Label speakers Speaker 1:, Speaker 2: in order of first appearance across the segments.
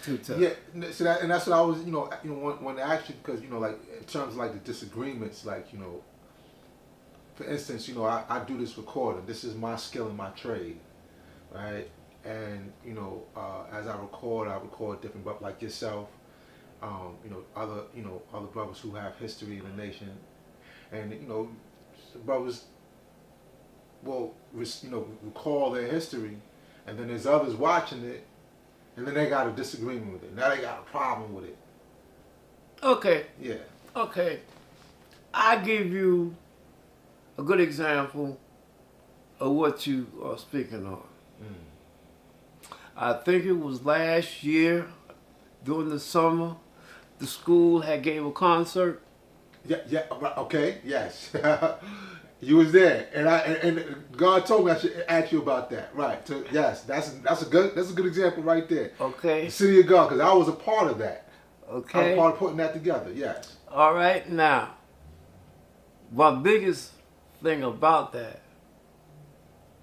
Speaker 1: too tough.
Speaker 2: Yeah, so that, and that's what I was, when actually, because, like, in terms of, like, the disagreements, like, for instance, I do this recording. This is my skill and my trade, right? And, as I record different, but like yourself, other brothers who have history in the nation, and, brothers will, recall their history, and then there's others watching it, and then they got a disagreement with it. Now they got a problem with it.
Speaker 1: Okay.
Speaker 2: Yeah.
Speaker 1: Okay. I give you a good example of what you are speaking on. I think it was last year during the summer, the school had gave a concert.
Speaker 2: Yeah, okay, yes. You was there, and God told me I should ask you about that. Right. So yes, that's a good example right there.
Speaker 1: Okay.
Speaker 2: The City of God, because I was a part of that.
Speaker 1: Okay.
Speaker 2: I was a part of putting that together. Yes.
Speaker 1: All right. Now, my biggest thing about that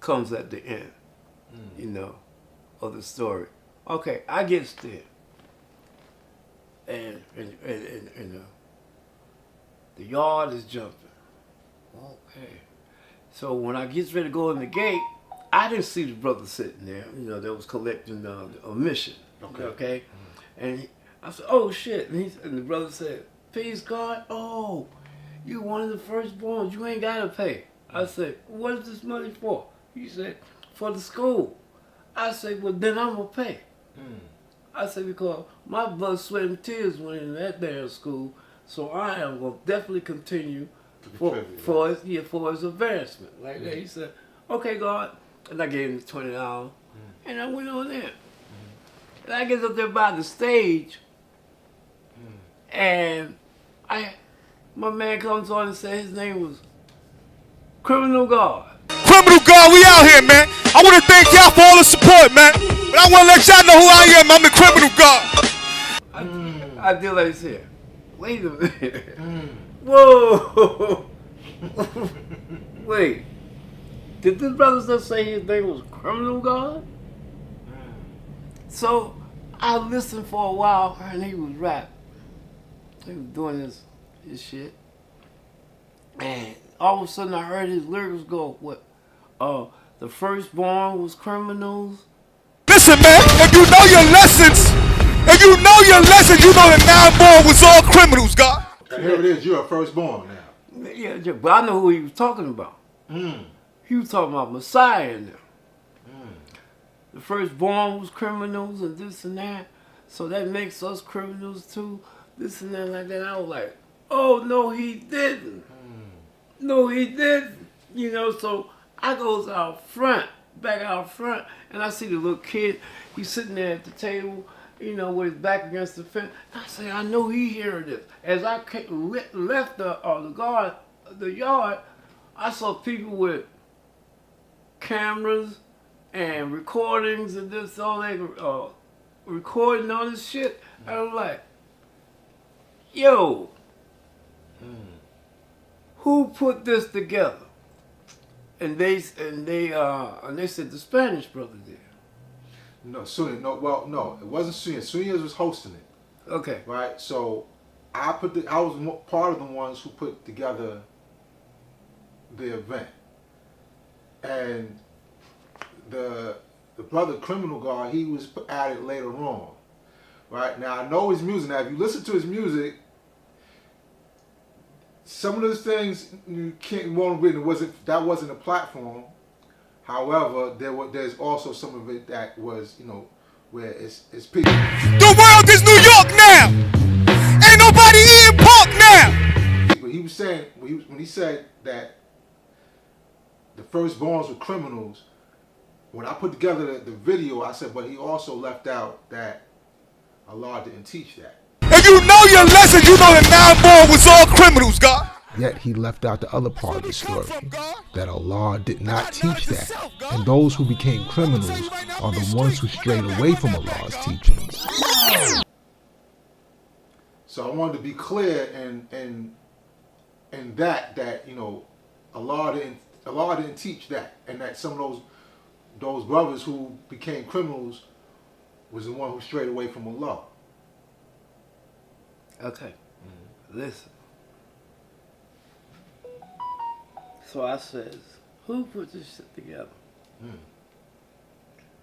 Speaker 1: comes at the end, of the story. Okay, I get there, and the yard is jumping. Okay. So when I get ready to go in the gate, I didn't see the brother sitting there, that was collecting a mission. Okay. And I said, oh shit. And the brother said, peace God, oh, you one of the firstborns, you ain't gotta pay. I said, what is this money for? He said, for the school. I said, well then I'm gonna pay. I said, because my blood, sweat, and tears went in that damn school, so I am gonna definitely continue for his advancement. Like that. He said, okay, God. And I gave him $20. And I went on in. And I get up there by the stage, and my man comes on and says his name was Criminal God.
Speaker 3: Criminal God, we out here, man. I want to thank y'all for all the support, man. But I want to let y'all know who I am. I'm the Criminal God.
Speaker 1: I did like this. Wait a minute. Whoa. Wait. Did this brother just say his name was Criminal God? So I listened for a while, and he was rapping. He was doing his shit. And all of a sudden I heard his lyrics go, what? The firstborn was criminals.
Speaker 3: Listen, man, if you know your lessons, you know the nine-born was all criminals, God.
Speaker 2: And here it is, you're a firstborn now.
Speaker 1: Yeah, but I know who he was talking about. He was talking about Messiah in there. The firstborn was criminals and this and that. So that makes us criminals too. This and that like that. I was like, oh, no, he didn't. No, he didn't. So I goes back out front, and I see the little kid. He's sitting there at the table, with his back against the fence. I say, I know he heard this. As I left the yard, I saw people with cameras and recordings and this, all that, recording all this shit. I was like, yo, who put this together? And they said the Spanish brother did.
Speaker 2: No, no, it wasn't Sunya. Sunya was hosting it.
Speaker 1: Okay.
Speaker 2: Right. So I was part of the ones who put together the event, and the brother Criminal God, he was added later on. Right. Now I know his music. Now if you listen to his music, some of those things that wasn't a platform. However, there's also some of it that was, where it's people.
Speaker 3: The world is New York now. Ain't nobody eating pork now.
Speaker 2: But he was saying when he said that the firstborns were criminals. When I put together the video, I said, but he also left out that Allah didn't teach that.
Speaker 3: If you know your lesson, you know the nine-born was all criminals, God.
Speaker 2: Yet he left out the other part of the story, that Allah did not teach that. And those who became criminals are the ones who strayed away from Allah's teachings. So I wanted to be clear in that Allah didn't teach that, and that some of those brothers who became criminals was the one who strayed away from Allah.
Speaker 1: Okay. Listen. So I says, who put this shit together?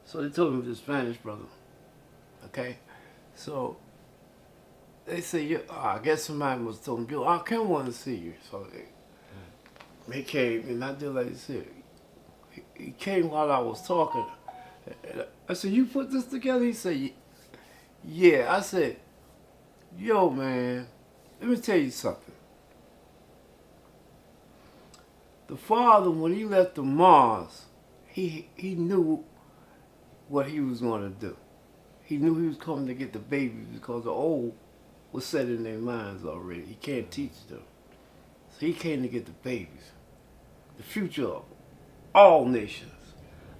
Speaker 1: So they told me the Spanish brother. Okay? So they said, I guess somebody was told him, yo, I can't want to see you. So they came, and I did like they said. He came while I was talking. And I said, you put this together? He said, yeah. I said, yo, man, let me tell you something. The father, when he left the Mars, he knew what he was going to do. He knew he was coming to get the babies because the old was set in their minds already. He can't teach them. So he came to get the babies. The future of all nations.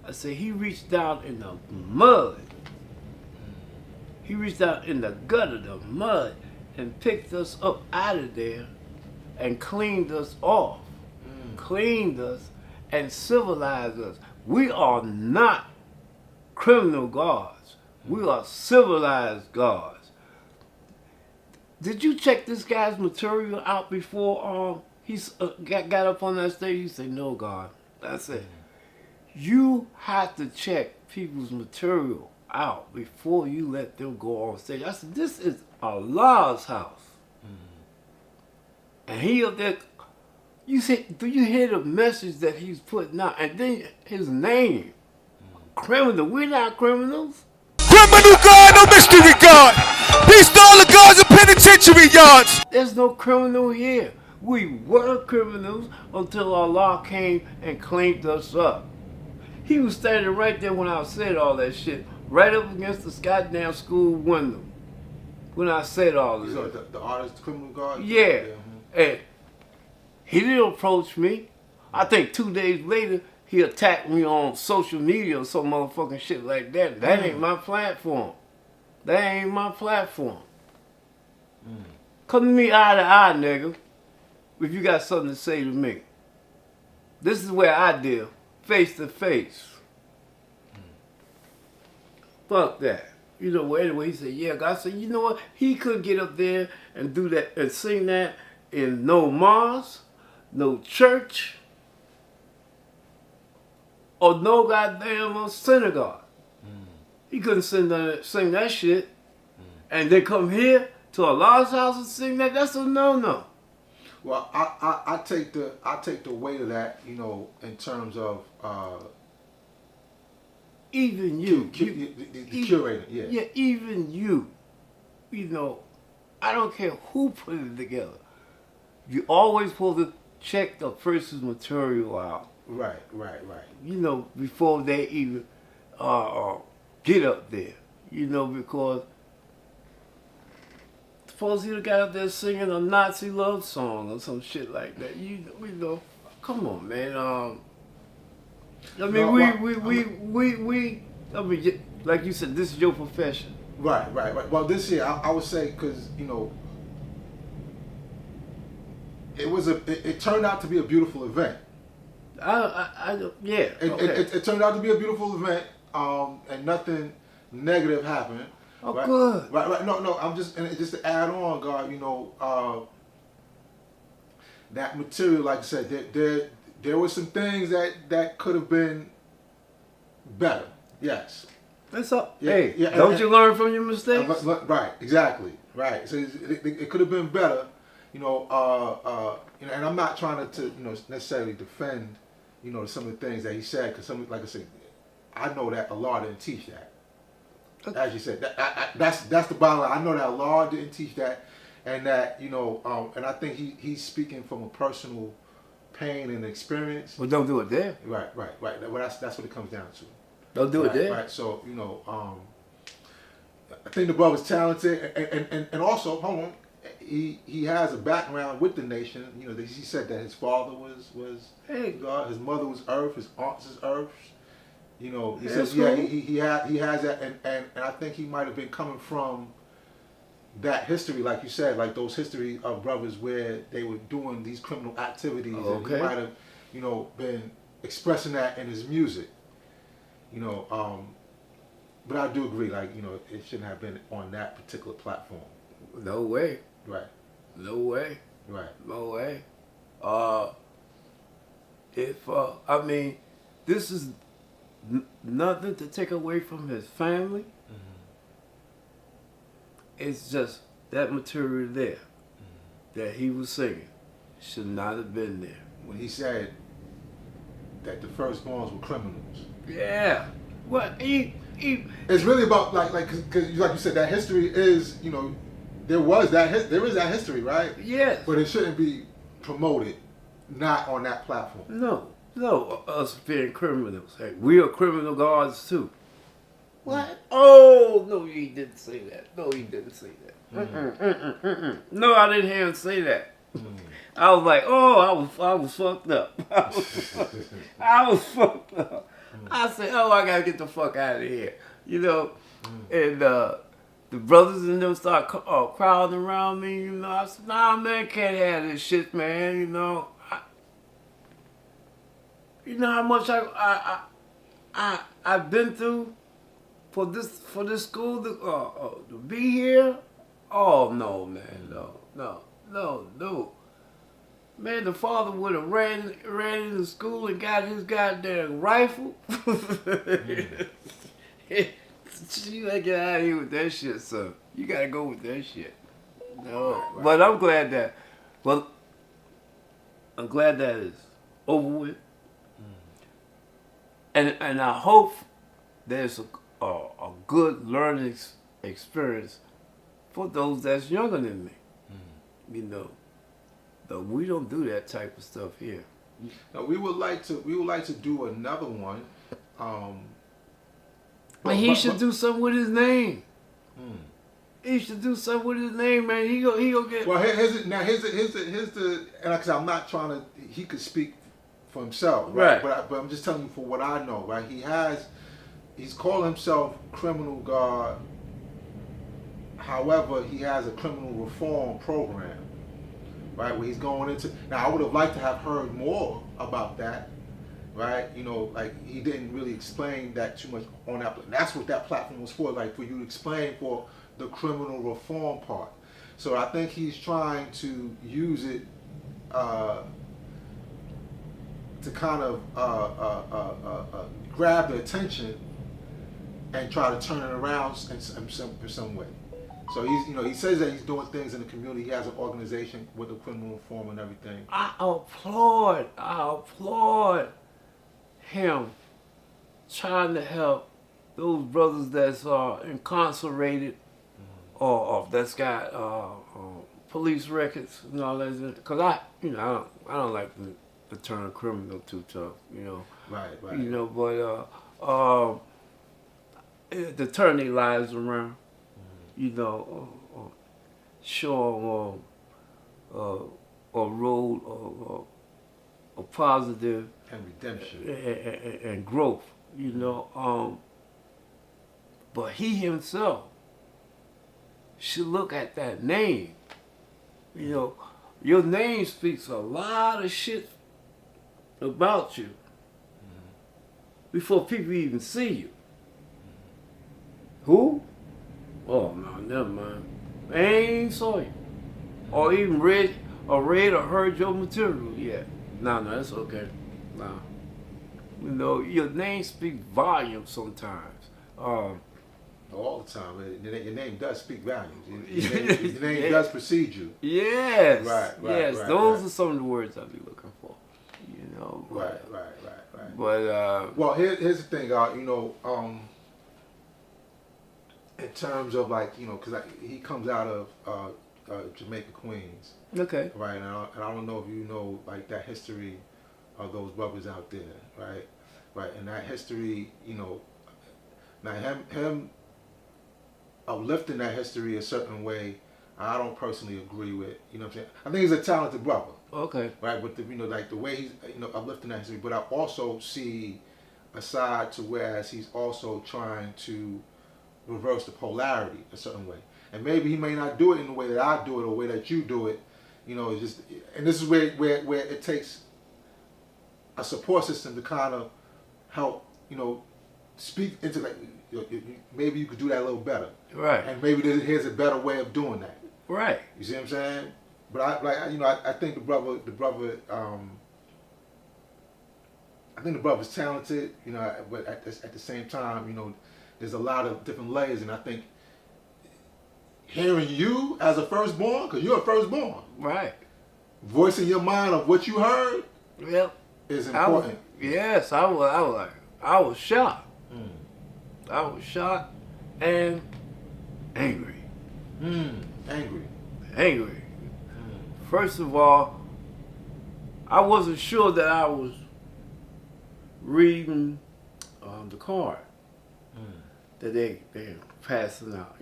Speaker 1: I said, he reached out in the mud. He reached out in the gutter, the mud, and picked us up out of there and cleaned us off. Cleaned us and civilized us. We are not criminal gods. We are civilized gods. Did you check this guy's material out before he got up on that stage? He said, no, God. I said, you have to check people's material out before you let them go on stage. I said, this is Allah's house. And he up there, you say, do you hear the message that he's putting out? And then his name, criminal. We're not criminals.
Speaker 3: Criminal God, no mystery God. Peace to all the gods and penitentiary yards.
Speaker 1: There's no criminal here. We were criminals until Allah came and cleaned us up. He was standing right there when I said all that shit, right up against this goddamn school window. When I said all this.
Speaker 2: So the artist, the criminal God?
Speaker 1: Yeah. And he didn't approach me. I think 2 days later, he attacked me on social media or some motherfucking shit like that. That ain't my platform. That ain't my platform. Come to me eye to eye, nigga, if you got something to say to me. This is where I deal, face to face. Fuck that. You know, well, anyway, he said, yeah, God said, you know what? He could get up there and do that and sing that in no mosque, no church, or no goddamn synagogue. He couldn't sing that shit. And they come here to Allah's house and sing that. That's a no-no.
Speaker 2: Well, I take the weight of that, you know, in terms of
Speaker 1: even you,
Speaker 2: the curating, yeah.
Speaker 1: Yeah, even you know, I don't care who put it together. You always supposed to check the person's material out.
Speaker 2: Right.
Speaker 1: You know, before they even get up there. You know, because suppose he got up there singing a Nazi love song or some shit like that. You know, come on, man. I mean, I mean, like you said, this is your profession.
Speaker 2: Right. Well, this year, I would say, because, you know, it turned out to be a beautiful event.
Speaker 1: Yeah.
Speaker 2: It turned out to be a beautiful event, and nothing negative happened.
Speaker 1: Oh,
Speaker 2: right?
Speaker 1: good.
Speaker 2: Right. No, I'm just to add on, God, you know, that material, like I said, there were some things that could have been better. Yes.
Speaker 1: That's up.
Speaker 2: Yeah,
Speaker 1: Hey,
Speaker 2: yeah,
Speaker 1: don't you learn from your mistakes?
Speaker 2: Right. Exactly. Right. So it could have been better, you know. You know, and I'm not trying to you know, necessarily defend, you know, some of the things that he said, because like I said, I know that Allah didn't teach that. As you said, that's the bottom line. I know that Allah didn't teach that, and that, you know, and I think he's speaking from a personal pain and experience.
Speaker 1: Well, don't do it there.
Speaker 2: Right. Well, that's what it comes down to.
Speaker 1: Don't do it there.
Speaker 2: Right. So, you know, I think the brother's talented, and also, hold on, he has a background with the nation. You know, he said that his father was God, his mother was Earth, his aunt was Earth. You know, he says, yeah, he has that, and I think he might have been coming from that history, like you said, like those history of brothers where they were doing these criminal activities, and he might have, you know, been expressing that in his music. You know, But I do agree, like, you know, it shouldn't have been on that particular platform.
Speaker 1: No way.
Speaker 2: Right.
Speaker 1: No way.
Speaker 2: Right.
Speaker 1: No way. I mean, this is nothing to take away from his family.
Speaker 2: Mm-hmm.
Speaker 1: It's just that material there that he was singing should not have been there.
Speaker 2: When he said that the firstborns were criminals.
Speaker 1: Yeah. What
Speaker 2: It's really about because like you said, that history is, you know, there is that history, right?
Speaker 1: Yes.
Speaker 2: But it shouldn't be promoted, not on that platform.
Speaker 1: No, us being criminals. Hey, we are criminal guards too. What? Oh, no, he didn't say that. No, he didn't say that. No, I didn't hear him say that. I was like, oh, I was fucked up. I was fucked up. I said, oh, I gotta get the fuck out of here, you know. And the brothers and them start crowding around me, you know. I said, nah, man, can't have this shit, man, you know. You know how much I've been through for this school to be here. Oh no, man, no. Man, the father would have ran into school and got his goddamn rifle. You gotta get out of here with that shit, son. You gotta go with that shit. No,
Speaker 2: Right.
Speaker 1: but I'm glad that. Well, I'm glad that is over with. And I hope there's a good learning experience for those that's younger than me. You know, but we don't do that type of stuff here.
Speaker 2: Now, we would like to do another one.
Speaker 1: He should do something with his name. He should do something with his name, man. He go get.
Speaker 2: Well, here's the and like I said, I'm not trying to. He could speak for himself, right? But I'm just telling you for what I know, right? He's called himself criminal guard. However, he has a criminal reform program, right? Where he's going into. Now, I would have liked to have heard more about that, right? You know, like he didn't really explain that too much on that. And that's what that platform was for, like for you to explain for the criminal reform part. So I think he's trying to use it to kind of grab the attention and try to turn it around in some way. So he says that he's doing things in the community. He has an organization with the criminal reform and everything.
Speaker 1: I applaud him trying to help those brothers that's incarcerated or that's got police records and all that. Because I don't like the term criminal too tough, you know.
Speaker 2: Right.
Speaker 1: You know, but to turn their lives around, you know, show them a road of positive
Speaker 2: and redemption
Speaker 1: and growth, you know. But he himself should look at that name. You know, your name speaks a lot of shit about you before people even see you. Who? Oh no, never mind. I ain't saw you, or even read or heard your material yet. No, that's okay. No, you know your name speaks volumes sometimes.
Speaker 2: all the time. Your name does speak volumes. Your name does precede you.
Speaker 1: Yes.
Speaker 2: Right.
Speaker 1: Yes. Those are some of the words I'll be looking for. You know.
Speaker 2: Right.
Speaker 1: But
Speaker 2: well, here's the thing. In terms of because he comes out of Jamaica, Queens.
Speaker 1: Okay.
Speaker 2: Right. And I don't know if you know that history of those brothers out there. Right. Right. And that history, now him uplifting that history a certain way, I don't personally agree with. You know what I'm saying? I think he's a talented brother.
Speaker 1: Okay.
Speaker 2: Right, but the way he's uplifting that history, but I also see a side to whereas he's also trying to reverse the polarity a certain way, and maybe he may not do it in the way that I do it or the way that you do it. It's just, and this is where it takes a support system to kind of help speak into maybe you could do that a little better.
Speaker 1: Right.
Speaker 2: And maybe here's a better way of doing that.
Speaker 1: Right.
Speaker 2: You see what I'm saying? But I think the brother, I think the brother's talented, but at the same time, there's a lot of different layers, and I think hearing you as a firstborn, because you're a firstborn,
Speaker 1: right,
Speaker 2: voicing your mind of what you heard,
Speaker 1: yep,
Speaker 2: is important.
Speaker 1: I was shocked. I was shocked and angry. Angry. First of all, I wasn't sure that I was reading the card that they passing out.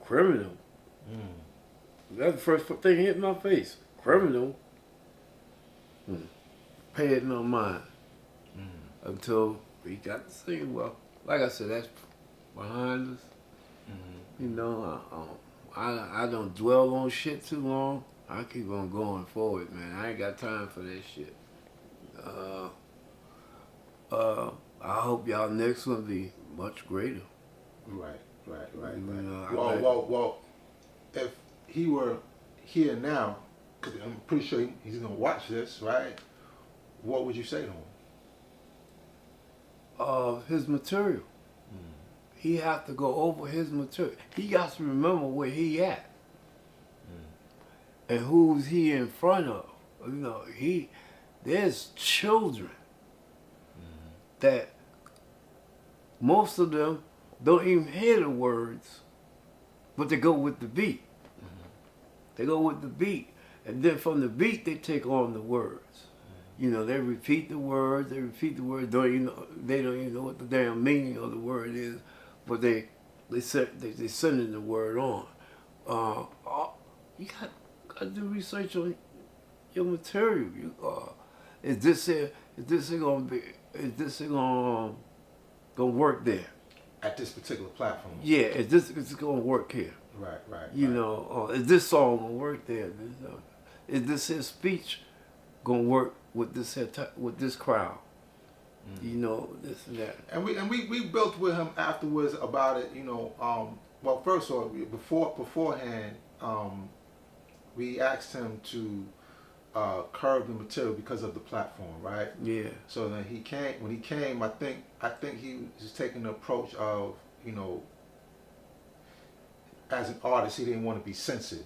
Speaker 1: Criminal. That's the first thing hit my face. Criminal. Pay it no mind. Until we got to see, well, like I said, that's behind us. I don't dwell on shit too long. I keep on going forward, man. I ain't got time for that shit. I hope y'all next one be much greater.
Speaker 2: Right.
Speaker 1: Well,
Speaker 2: if he were here now, because I'm pretty sure he's gonna watch this, right? What would you say to him?
Speaker 1: His material. He have to go over his material. He got to remember where he at. And who's he in front of. There's children that most of them don't even hear the words, but they go with the beat. They go with the beat. And then from the beat, they take on the words. They repeat the words, they don't even know what the damn meaning of the word is, but they sending the word on. You got to do research on your material. Is this gonna work there?
Speaker 2: At this particular platform.
Speaker 1: Yeah, is this gonna work here?
Speaker 2: Right.
Speaker 1: Is this song gonna work there? Is this his speech gonna work with this crowd? This and that.
Speaker 2: And we built with him afterwards about it. Well, first of all, beforehand, we asked him to curb the material because of the platform, right?
Speaker 1: Yeah.
Speaker 2: So then when he came, I think he was taking the approach of, as an artist, he didn't want to be censored,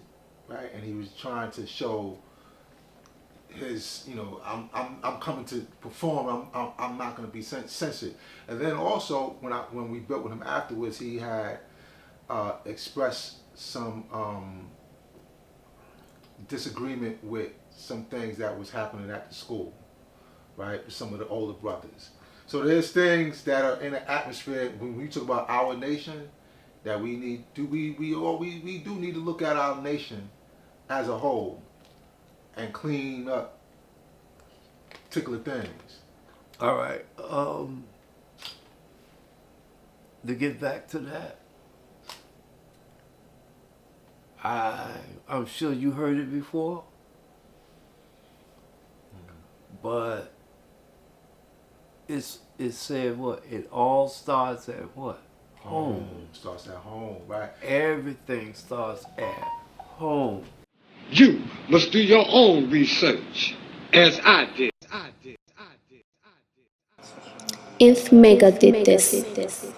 Speaker 2: right? And he was trying to show his, I'm coming to perform. I'm not going to be censored. And then also when we built with him afterwards, he had expressed some disagreement with some things that was happening at the school, right? With some of the older brothers. So there's things that are in the atmosphere when we talk about our nation that we do need to look at our nation as a whole and clean up particular things.
Speaker 1: All right. To get back to that, I'm sure you heard it before, but it said what? It all starts at what? Home.
Speaker 2: Starts at home, right?
Speaker 1: Everything starts at home.
Speaker 4: You must do your own research, as I did.
Speaker 5: INFMEGA did this.